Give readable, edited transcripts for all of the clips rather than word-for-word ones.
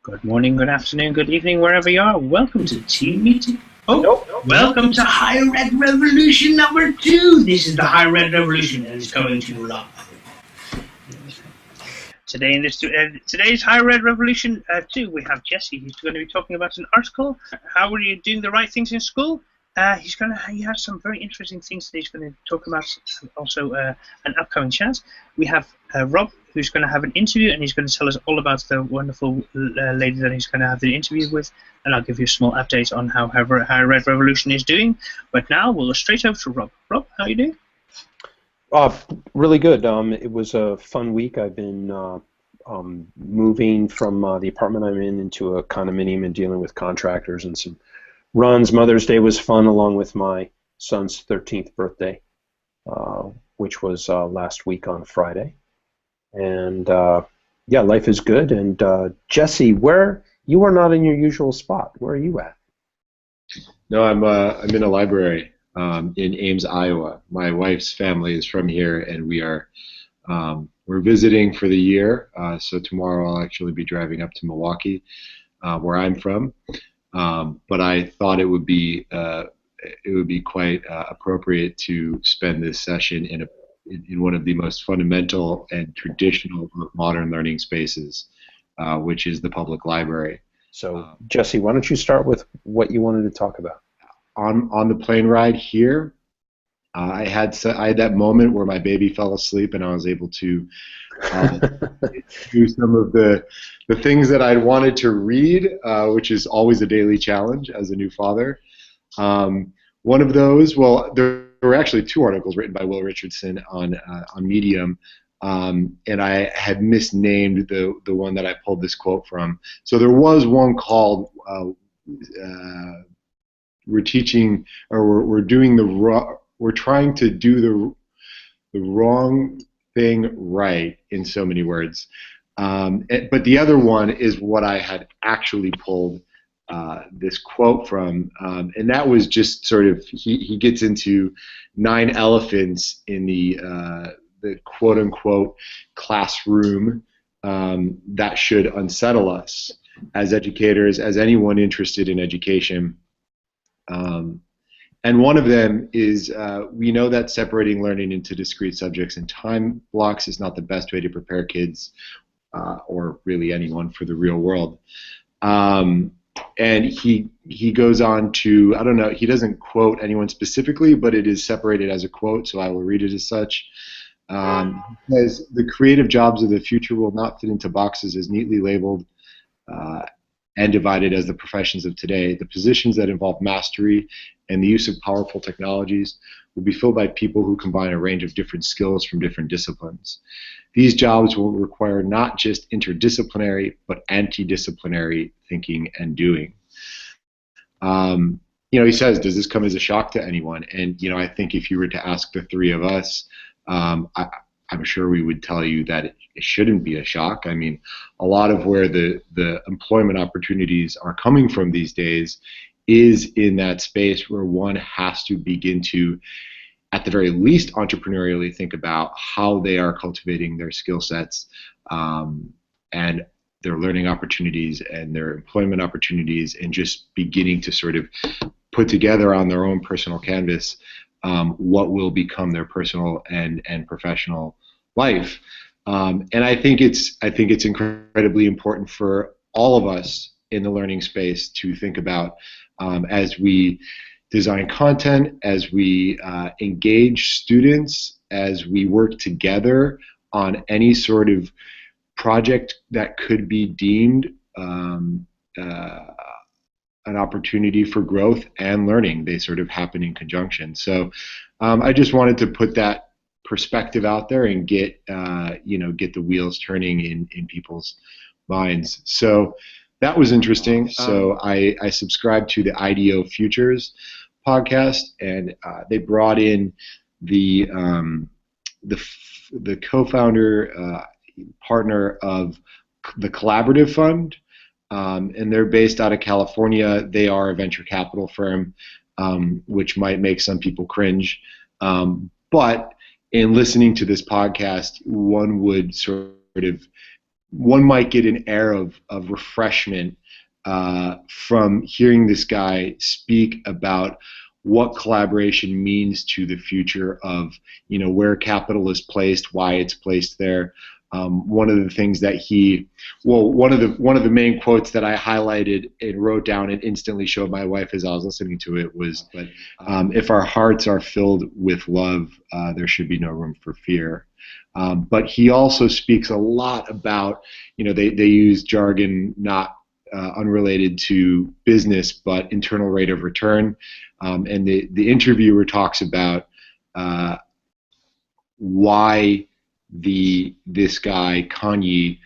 Good morning, good afternoon, good evening, wherever you are. Welcome to Team Meeting. Welcome to Higher Ed Revolution number 2. This is the Higher Ed Revolution, and it's coming to you live. Today in today's Higher Ed Revolution 2, we have Jesse. He's going to be talking about an article. How are you doing the right things in school? He has some very interesting things that he's going to talk about. Also, an upcoming chat. We have Rob, who's going to have an interview, and he's going to tell us all about the wonderful lady that he's going to have the interview with. And I'll give you a small update on how Higher Ed Revolution is doing. But now we'll go straight over to Rob. Rob, how are you doing? Really good. It was a fun week. I've been moving from the apartment I'm in into a condominium and dealing with contractors and some runs. Mother's Day was fun, along with my son's 13th birthday, which was last week on Friday. And yeah, life is good. And Jesse, you are not in your usual spot. Where are you at? No, I'm in a library in Ames, Iowa. My wife's family is from here, and we're visiting for the year. So tomorrow I'll actually be driving up to Milwaukee, where I'm from. But I thought it would be quite appropriate to spend this session in one of the most fundamental and traditional modern learning spaces, which is the public library. So, Jesse, why don't you start with what you wanted to talk about? On the plane ride here, I had that moment where my baby fell asleep, and I was able to do some of the things that I'd wanted to read, which is always a daily challenge as a new father. One of those, well, there were actually 2 articles written by Will Richardson on Medium, and I had misnamed the one that I pulled this quote from. So there was one called we're trying to do the wrong thing right, in so many words. But the other one is what I had actually pulled this quote from, and that was just sort of, he gets into 9 elephants in the quote-unquote classroom that should unsettle us as educators, as anyone interested in education. And one of them is, we know that separating learning into discrete subjects and time blocks is not the best way to prepare kids, or really anyone, for the real world. And he goes on to, I don't know, he doesn't quote anyone specifically, but it is separated as a quote, so I will read it as such. He says, "The creative jobs of the future will not fit into boxes as neatly labeled and divided as the professions of today. The positions that involve mastery and the use of powerful technologies will be filled by people who combine a range of different skills from different disciplines. These jobs will require not just interdisciplinary, but anti-disciplinary thinking and doing." He says, does this come as a shock to anyone? And, I think if you were to ask the 3 of us, I'm sure we would tell you that it shouldn't be a shock. I mean, a lot of where the employment opportunities are coming from these days is in that space where one has to begin to, at the very least, entrepreneurially think about how they are cultivating their skill sets and their learning opportunities and their employment opportunities, and just beginning to sort of put together on their own personal canvas what will become their personal and professional life. And I think it's incredibly important for all of us in the learning space to think about, as we design content, as we engage students, as we work together on any sort of project that could be deemed an opportunity for growth and learning. They sort of happen in conjunction. So I just wanted to put that perspective out there and get the wheels turning in people's minds. So that was interesting. So I subscribed to the IDEO Futures podcast, and they brought in the co-founder, partner of the Collaborative Fund, and they're based out of California. They are a venture capital firm, which might make some people cringe. But in listening to this podcast, one would sort of one might get an air of refreshment from hearing this guy speak about what collaboration means to the future of, where capital is placed, why it's placed there. One of the things that one of the main quotes that I highlighted and wrote down and instantly showed my wife as I was listening to it was, if our hearts are filled with love, there should be no room for fear. But he also speaks a lot about, they use jargon not unrelated to business, but internal rate of return. And the interviewer talks about why this guy Kanyi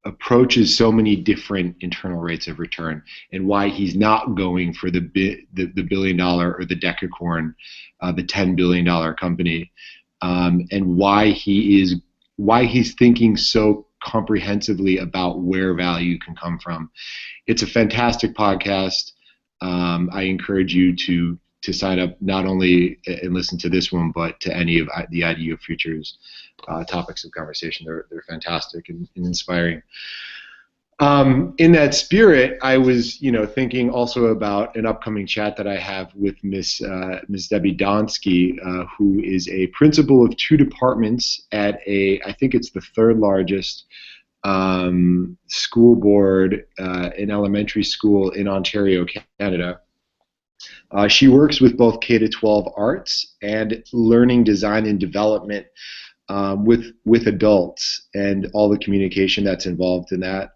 approaches so many different internal rates of return, and why he's not going for the $1 billion or the decacorn, the $10 billion company, and why he's thinking so comprehensively about where value can come from. It's a fantastic podcast. I encourage you to sign up, not only and listen to this one, but to any of the IDEO Futures topics of conversation. They're fantastic and inspiring. In that spirit, I was, thinking also about an upcoming chat that I have with Miss Debbie Donsky, who is a principal of 2 departments at I think it's the 3rd largest school board in elementary school in Ontario, Canada. She works with both K-12 arts and learning design and development with adults and all the communication that's involved in that.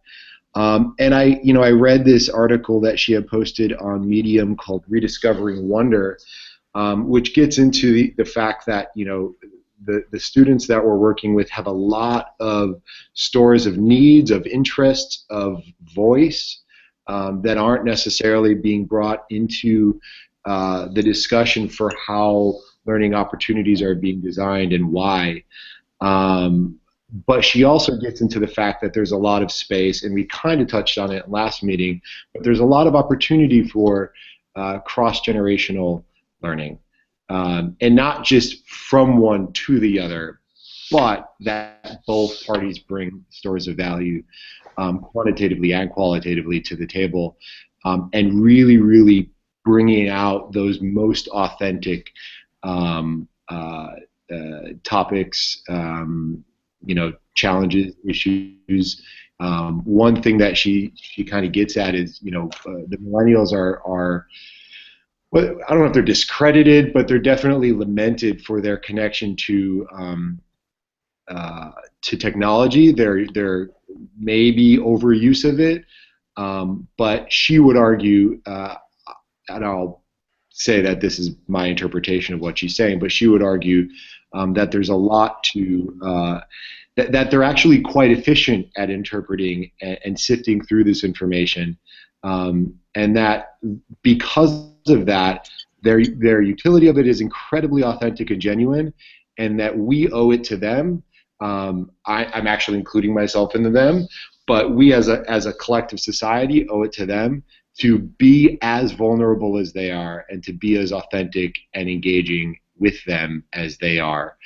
And I read this article that she had posted on Medium called Rediscovering Wonder, which gets into the fact that, the students that we're working with have a lot of stores of needs, of interests, of voice that aren't necessarily being brought into the discussion for how learning opportunities are being designed and why. But she also gets into the fact that there's a lot of space, and we kind of touched on it last meeting, but there's a lot of opportunity for cross-generational learning. And not just from one to the other, but that both parties bring stores of value quantitatively and qualitatively to the table, and really, really bringing out those most authentic topics, challenges, issues. One thing that she kind of gets at is, the millennials are well, I don't know if they're discredited, but they're definitely lamented for their connection to technology. There may be overuse of it, but she would argue, and I'll say that this is my interpretation of what she's saying, but she would argue that there's a lot to that they're actually quite efficient at interpreting and sifting through this information, and that because of that, their utility of it is incredibly authentic and genuine, and that we owe it to them. I'm actually including myself in the them, but we as a collective society owe it to them to be as vulnerable as they are and to be as authentic and engaging with them as they are,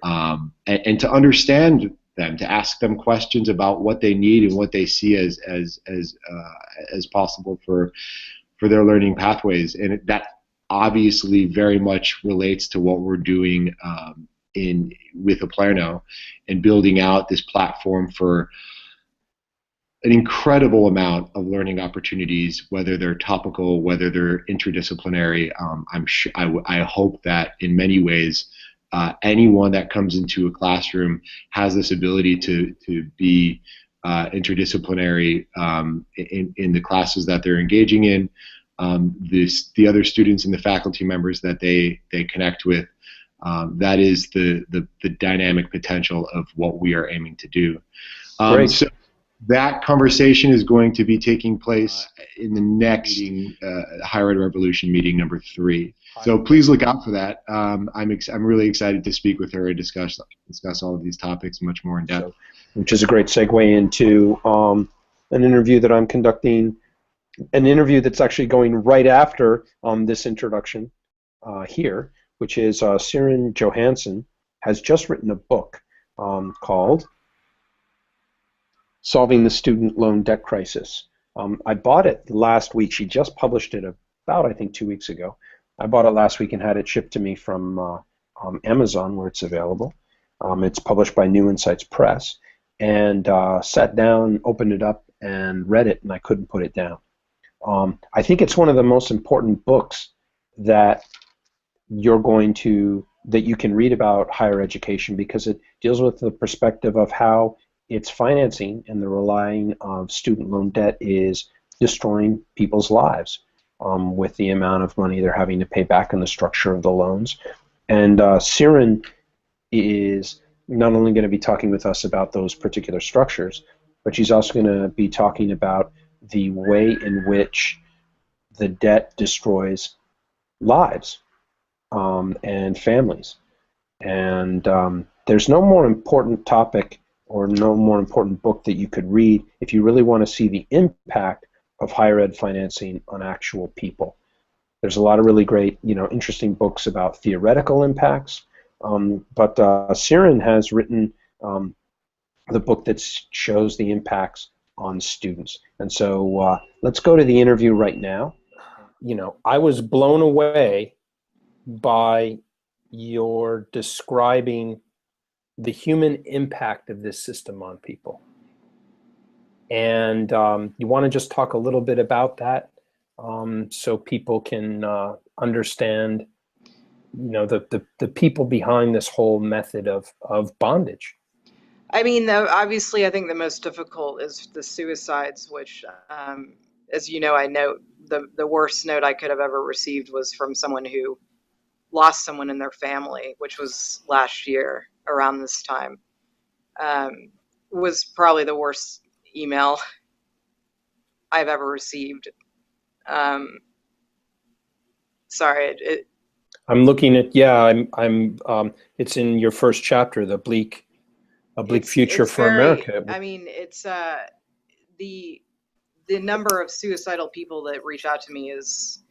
and to understand them, to ask them questions about what they need and what they see as possible for their learning pathways. And that obviously very much relates to what we're doing with Oplerno and building out this platform for an incredible amount of learning opportunities, whether they're topical, whether they're interdisciplinary. I hope that in many ways anyone that comes into a classroom has this ability to be interdisciplinary in the classes that they're engaging in, the other students and the faculty members that they connect with. That is the dynamic potential of what we are aiming to do. So that conversation is going to be taking place in the next Higher Ed Revolution meeting number 3. So please look out for that. I'm really excited to speak with her and discuss all of these topics much more in depth. Which is a great segue into an interview that I'm conducting, an interview that's actually going right after this introduction here, which is Cryn Johansson has just written a book called Solving the Student Loan Debt Crisis. I bought it last week. She just published it about, I think, 2 weeks ago. I bought it last week and had it shipped to me from Amazon, where it's available. It's published by New Insights Press, and sat down, opened it up, and read it, and I couldn't put it down. I think it's one of the most important books that that you can read about higher education, because it deals with the perspective of how its financing and the relying of student loan debt is destroying people's lives with the amount of money they're having to pay back and the structure of the loans. And Cryn is not only going to be talking with us about those particular structures, but she's also going to be talking about the way in which the debt destroys lives and families. And there's no more important topic or no more important book that you could read if you really want to see the impact of higher ed financing on actual people. There's a lot of really great, interesting books about theoretical impacts, but Cryn has written the book that shows the impacts on students. And so let's go to the interview right now. I was blown away by your describing the human impact of this system on people. And you want to just talk a little bit about that so people can understand, the people behind this whole method of bondage. I mean, obviously, I think the most difficult is the suicides, which, as you know, I note the worst note I could have ever received was from someone who lost someone in their family, which was last year around this time. Was probably the worst email I've ever received. Sorry. I'm looking at, it's in your first chapter, A Bleak Future for America. I mean, it's the number of suicidal people that reach out to me is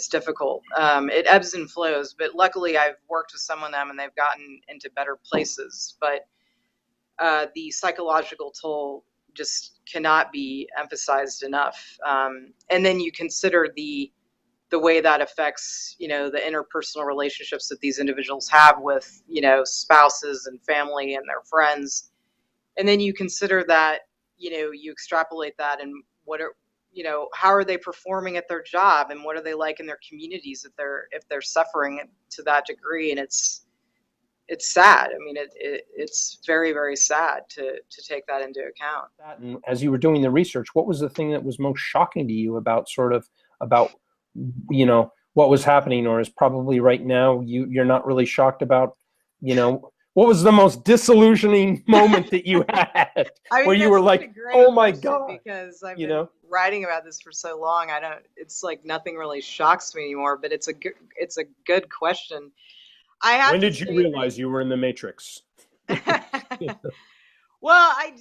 difficult. It ebbs and flows, but luckily I've worked with some of them and they've gotten into better places. But the psychological toll just cannot be emphasized enough. And then you consider the way that affects, the interpersonal relationships that these individuals have with, spouses and family and their friends. And then you consider that, you extrapolate that and how are they performing at their job and what are they like in their communities if they're suffering to that degree. And it's sad. I mean, it's very, very sad to take that into account. And as you were doing the research, what was the thing that was most shocking to you about what was happening, or is probably right now you're not really shocked about, what was the most disillusioning moment that you had where you were like, oh my God? Because I've been writing about this for so long, it's like nothing really shocks me anymore, but it's a good question. When did you realize you were in the Matrix? Well, I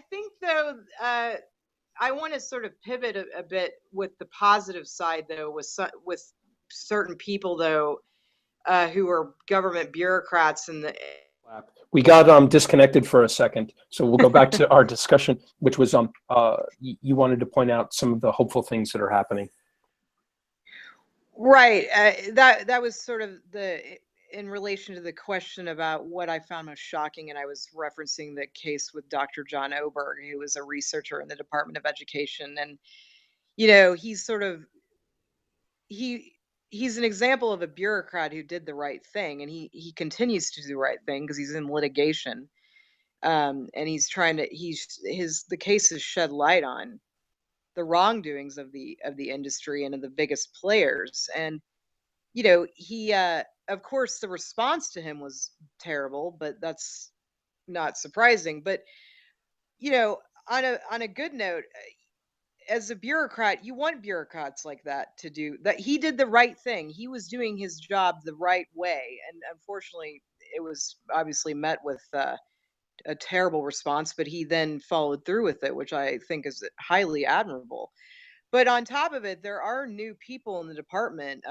think though, I want to sort of pivot a bit with the positive side though, with certain people though, who are government bureaucrats We got disconnected for a second, so we'll go back to our discussion, which was you wanted to point out some of the hopeful things that are happening. Right. That was sort of in relation to the question about what I found most shocking, and I was referencing the case with Dr. John Oberg, who was a researcher in the Department of Education, and he's an example of a bureaucrat who did the right thing, and he continues to do the right thing because he's in litigation, and he's trying to the case has shed light on the wrongdoings of the industry and of the biggest players, and he of course the response to him was terrible, but that's not surprising. But on a good note, as a bureaucrat, you want bureaucrats like that to do that. He did the right thing. He was doing his job the right way. And unfortunately, it was obviously met with a terrible response, but he then followed through with it, which I think is highly admirable. But on top of it, there are new people in the department.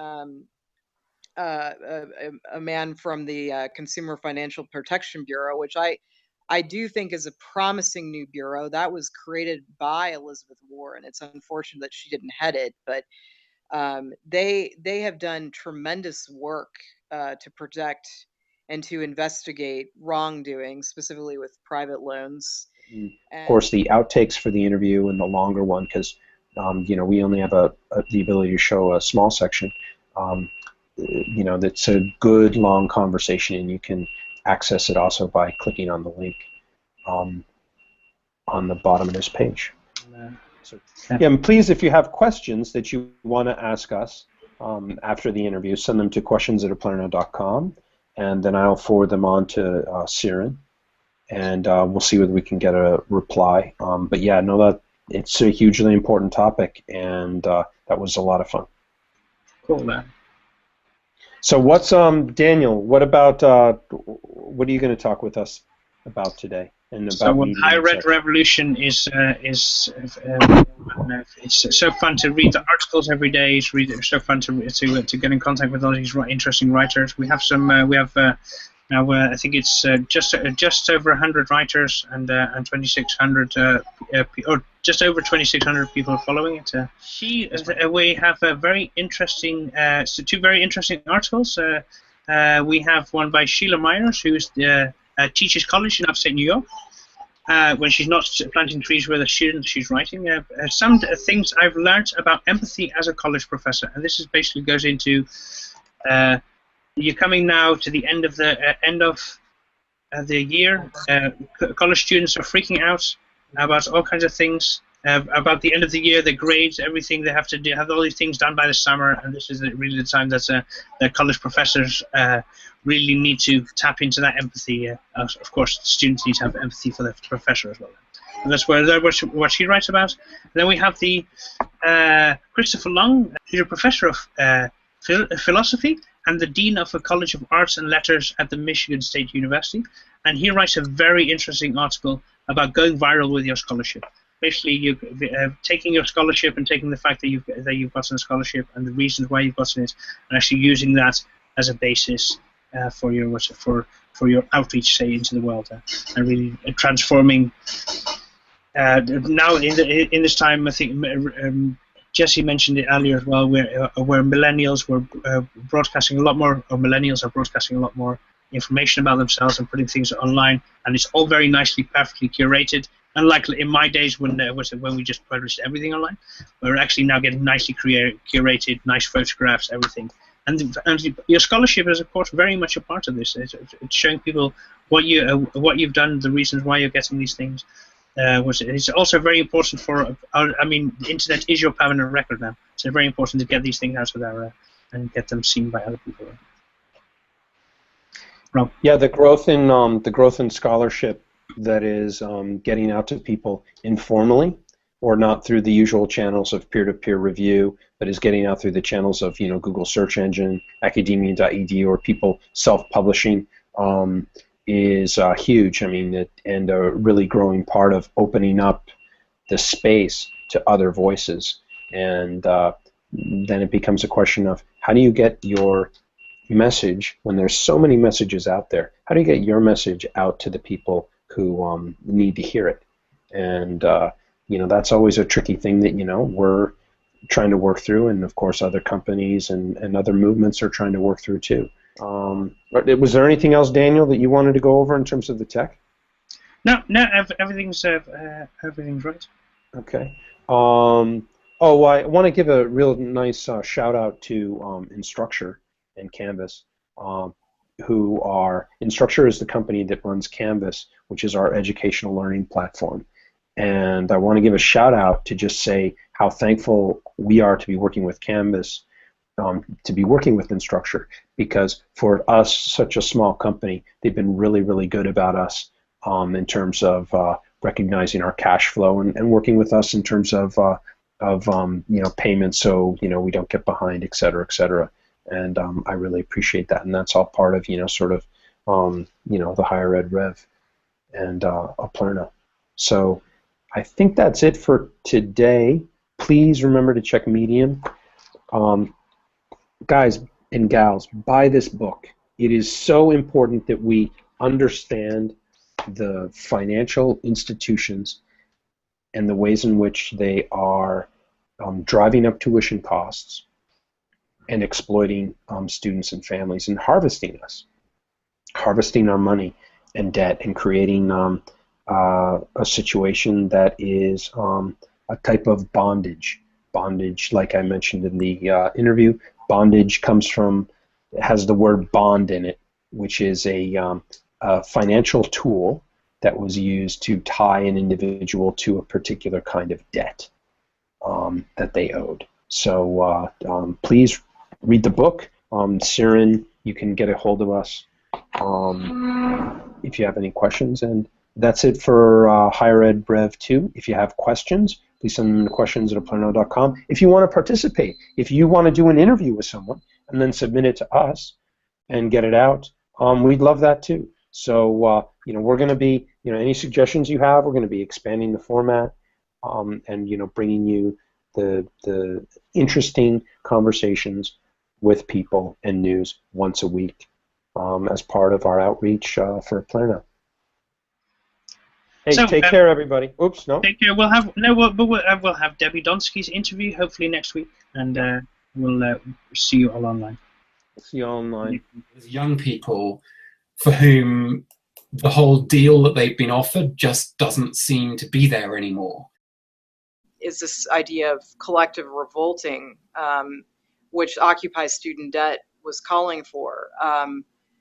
A man from the Consumer Financial Protection Bureau, which I I do think is a promising new bureau that was created by Elizabeth Warren. It's unfortunate that she didn't head it, but they have done tremendous work to protect and to investigate wrongdoing, specifically with private loans. Of course, the outtakes for the interview and the longer one, because we only have the ability to show a small section. That's a good long conversation, and you can access it also by clicking on the link on the bottom of this page. And please, if you have questions that you want to ask us after the interview, send them to questions@oplerno.com, and then I'll forward them on to Cryn, and we'll see whether we can get a reply. But yeah, no, that it's a hugely important topic, and that was a lot of fun. Cool, man. So what's Daniel? What about what are you going to talk with us about today? And about so High Red Revolution is it's so fun to read the articles every day. It's so fun to get in contact with all these interesting writers. We have some. Now I think it's just over 100 writers and 2,600 or just over 2,600 people following it. We have a very interesting two very interesting articles. We have one by Sheila Myers, who teaches college in upstate New York. When she's not planting trees with a student, she's writing. Some things I've learned about empathy as a college professor, and this is basically goes into you're coming now to the end of the year. College students are freaking out about all kinds of things. About the end of the year, the grades, everything they have to do, have all these things done by the summer, and this is really the time that college professors really need to tap into that empathy. Of course, students need to have empathy for the professor as well. And that's what she writes about. And then we have the Christopher Long, who's a professor of philosophy and the Dean of the College of Arts and Letters at the Michigan State University. And he writes a very interesting article about going viral with your scholarship. Basically, you taking your scholarship and taking the fact that you've gotten a scholarship and the reasons why you've gotten it, and actually using that as a basis for your outreach, say, into the world, and really transforming. Now in this time, I think Jesse mentioned it earlier as well, where millennials were broadcasting a lot more, or millennials are broadcasting a lot more information about themselves and putting things online, and it's all very nicely, perfectly curated. Unlike in my days when we just published everything online, we're actually now getting nicely curated, nice photographs, everything. And your scholarship is, of course, very much a part of this. It's showing people what you've done, the reasons why you're getting these things. It's also very important for. The internet is your permanent record now, so it's very important to get these things out of there and get them seen by other people. Rob? Yeah, the growth in scholarship that is getting out to people informally, or not through the usual channels of peer-to-peer review, but is getting out through the channels of Google search engine, academia.edu, or people self-publishing, is huge. I mean, and a really growing part of opening up the space to other voices. And then it becomes a question of how do you get your message when there's so many messages out there? How do you get your message out to the people who need to hear it? And that's always a tricky thing that we're trying to work through, and of course other companies and other movements are trying to work through too. Was there anything else, Daniel, that you wanted to go over in terms of the tech? No, everything's right. Okay. I want to give a real nice shout out to Instructure and Canvas. Instructure is the company that runs Canvas, which is our educational learning platform. And I want to give a shout out to just say how thankful we are to be working with Canvas, to be working with Instructure, because for us, such a small company, they've been really, really good about us in terms of recognizing our cash flow and working with us in terms of payments, so we don't get behind, et cetera, et cetera. And I really appreciate that, and that's all part of the higher ed rev and Oplerno. So I think that's it for today. Please remember to check Medium. Guys and gals, buy this book. It is so important that we understand the financial institutions and the ways in which they are driving up tuition costs and exploiting students and families and harvesting us, harvesting our money and debt, and creating a situation that is a type of bondage. Bondage, like I mentioned in the interview, bondage has the word bond in it, which is a financial tool that was used to tie an individual to a particular kind of debt that they owed. So please read the book. Siren, you can get a hold of us if you have any questions. And that's it for Higher Ed Rev 2. If you have questions, please send them to questions@oplerno.com. If you want to participate, if you want to do an interview with someone and then submit it to us and get it out, we'd love that too. So we're going to be, any suggestions you have, we're going to be expanding the format and bringing you the interesting conversations with people and news once a week as part of our outreach for Oplerno. Hey, take care, everybody. Oops, no. Take care. We'll have Debbie Donsky's interview hopefully next week, and we'll see you all online. See you all online. There's young people for whom the whole deal that they've been offered just doesn't seem to be there anymore. Is this idea of collective revolting, which Occupy Student Debt was calling for.